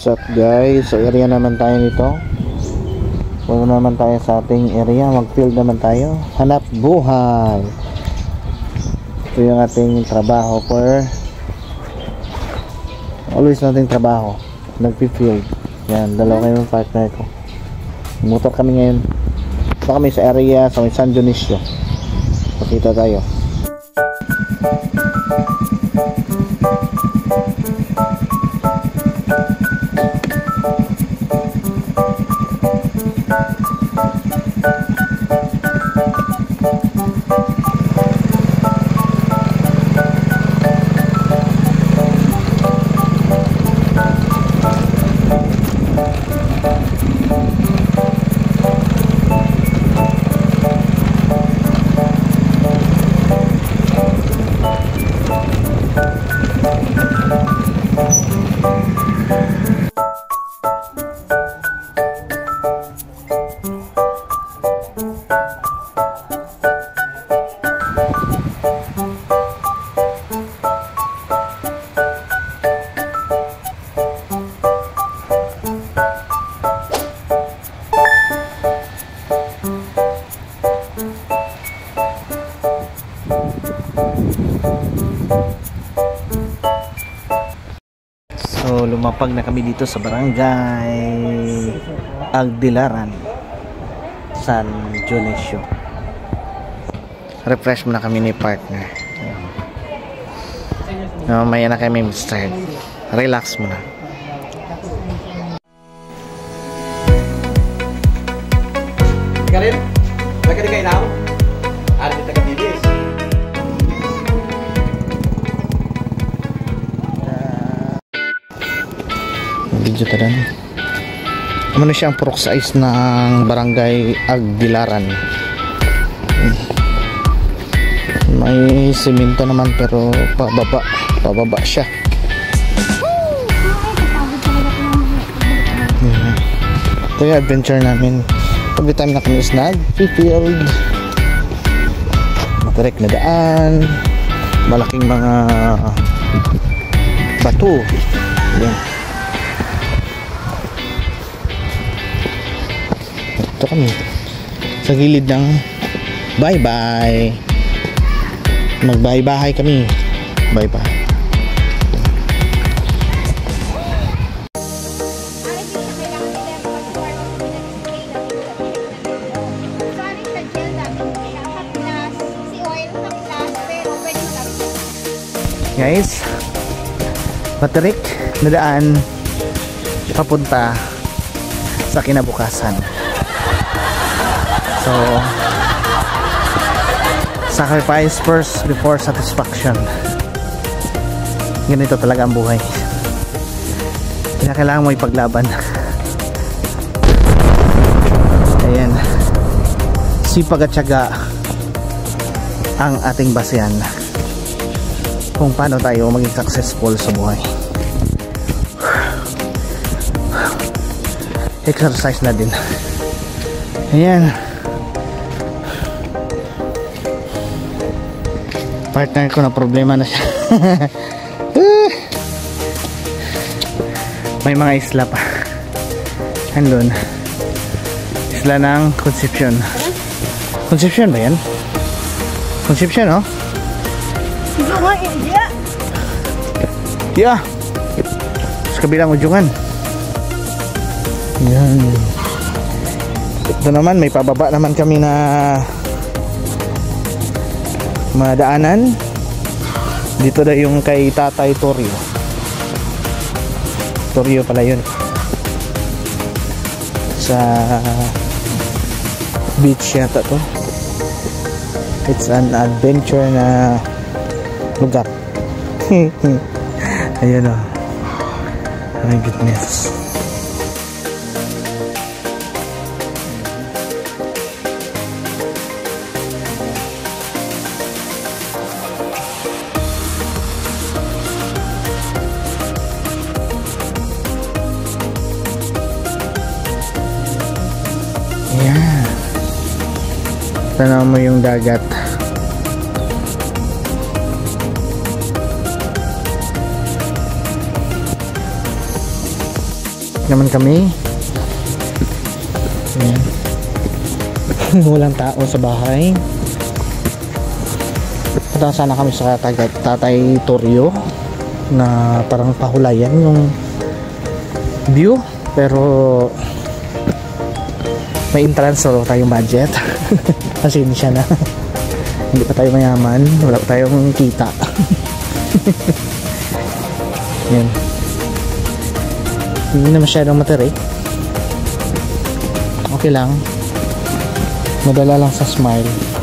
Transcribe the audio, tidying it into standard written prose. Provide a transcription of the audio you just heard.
What's up guys? Sa area naman tayo nito. Wala naman tayo sa ating area. Mag-field naman tayo. Hanap buhay. Ito yung ating trabaho for always nating trabaho. Nag-field. Yan, dalawa kayo yung partner ko. Motor kami ngayon. Ito kami sa area sa San Dionisio. Pakita tayo. So lumapag na kami dito sa barangay Agdilaran, San Dionisio. Refresh muna kami ni partner. Mamaya na kami start. Relax muna. Karin, lagi di kayo na ako? Ano di taga-bibis? Video tadan. Ano siya ang purok size ng barangay Agdilaran. May simento naman pero pababa siya. Ito yung adventure namin. Every time na kami is nag-field. Matarik na daan. Malaking mga bato. Yan. Ito kami sa gilid ng bye-bye. Mag-bye-bye kami. Bye-bye. Guys, matarik na daan papunta sa kinabukasan. So, sacrifice first before satisfaction. Ganito talaga ang buhay. Kaya kailangan mo ipaglaban. Ayan, sipag at tiyaga ang ating basehan kung paano tayo maging successful sa buhay. Exercise na din. Ayan, partner ko na problema na siya. May mga isla pa andun. Isla ng Concepcion. Concepcion ba yan? Concepcion, oh? Yeah. Sa kabilang ujungan. Yan. Ito naman, may pababa naman kami na madaanan. Dito na yung kay Tatay Torio. Torio pala yun. Sa beach yata to. It's an adventure na lugar. Ayan o. My goodness. Ayan. Tanaw mo yung dagat. naman kami. Ayan. Walang tao sa bahay. Punta sana kami sa Tatay Toryo na parang pahulayan yung view, pero may entrance, so tayong budget. Kasi siya na. Hindi pa tayo mayaman, wala pa tayong kita. Yan. Hindi na masyadong matirik. Okay lang, madala lang sa smile.